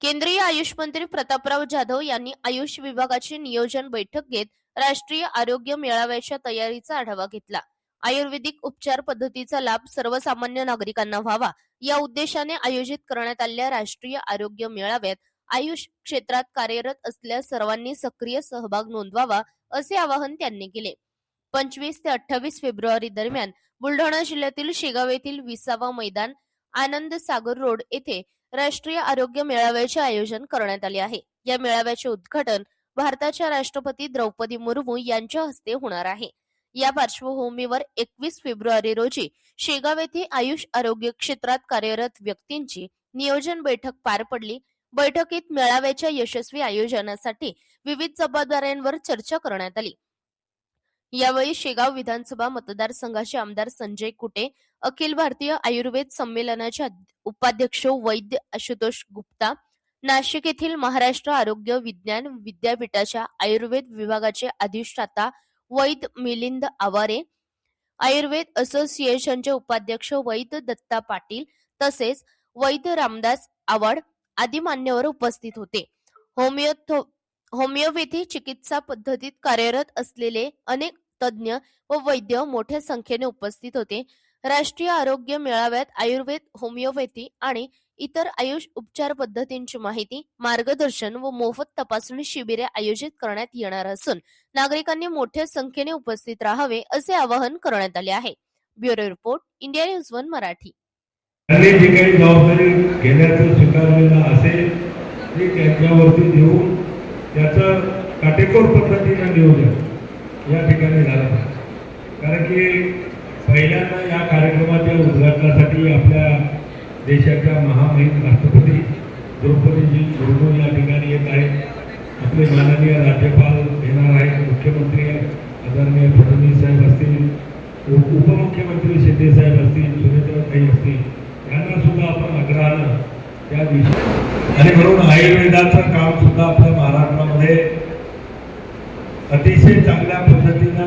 केंद्रीय आयुष मंत्री प्रतापराव जाधव यांनी आयुष विभागाची नियोजन बैठक घेत राष्ट्रीय आरोग्य मेळाव्याच्या तयारीचा आढावा घेतला. आयुर्वेदिक उपचार पद्धतीचा लाभ सर्वसामान्य नागरिकांना व्हावा या उद्देशाने आयोजित करण्यात आलेल्या राष्ट्रीय आरोग्य मेळाव्यात आयुष क्षेत्रात कार्यरत असलेल्या सर्वांनी सक्रिय सहभाग नोंदवावा असे आवाहन त्यांनी केले. 25 ते 28 फेब्रुवारी दरम्यान बुलढाणा जिल्ह्यातील शेगाव येथील 20वा मैदान आनंद सागर रोड येथे राष्ट्रीय आरोग्य मेळाव्याचे आयोजन करण्यात आले आहे. या मेळाव्याचे उद्घाटन भारताच्या राष्ट्रपती द्रौपदी मुर्मू यांच्या हस्ते होणार आहे. या पार्श्वभूमीवर 21 फेब्रुवारी रोजी शेगाव येथे आयुष आरोग्य क्षेत्रात कार्यरत व्यक्तींची नियोजन बैठक पार पडली. बैठकीत मेळाव्याच्या यशस्वी आयोजनासाठी विविध जबाबदाऱ्यांवर चर्चा करण्यात आली. यावेळी शेगाव विधानसभा मतदारसंघाचे आमदार संजय कुटे, अखिल भारतीय आयुर्वेद संमेलनाचे उपाध्यक्ष वैद्य आशुतोष गुप्ता, नाशिक येथील महाराष्ट्र आरोग्य विज्ञान विद्यापीठाच्या आयुर्वेद विभागाचे अधिष्ठाता वैद्य मिलिंद आवारे, आयुर्वेद असोसिएशनचे उपाध्यक्ष वैद्य दत्ता पाटील तसेच वैद्य रामदास आवाड आदी मान्यवर उपस्थित होते. होमिओपॅथी चिकित्सा पद्धतीत कार्यरत असलेले अनेक तज्ज्ञ व वैद्य मोठ्या संख्येने उपस्थित होते. राष्ट्रीय आरोग्य मेळाव्यात आयुर्वेद, होमिओपॅथी आणि इतर आयुष उपचार पद्धतींची माहिती, मार्गदर्शन व मोफत तपासणी शिबिरे आयोजित करण्यात येणार असून नागरिकांनी मोठ्या संख्येने उपस्थित राहावे असे आवाहन करण्यात आले आहे. Bureau report, India news 1 Marathi. जे काही जबाबदारी घेण्याचं स्वीकारलेलं असेल ते त्यांच्यावरती देऊन त्याचं काटेकोर पद्धतीनं नियोजन या ठिकाणी झालं पाहिजे. कारण की पहिल्यांदा या कार्यक्रमाच्या उद्घाटनासाठी आपल्या देशाच्या महामहिम राष्ट्रपती द्रौपदीजी मुर्मू या ठिकाणी येत आहेत. आपले माननीय राज्यपाल येणार आहेत, मुख्यमंत्री आदरणीय फडणवीस साहेब असतील, उपमुख्यमंत्री शिंदे साहेब असतील, सुरेंद्रताई असतील, यांना सुद्धा आपण आग्रहानं त्या दिवशी आणि म्हणून आयुर्वेदाचं काम सुद्धा आपल्या महाराष्ट्रामध्ये अतिशय चांगल्या पद्धतीनं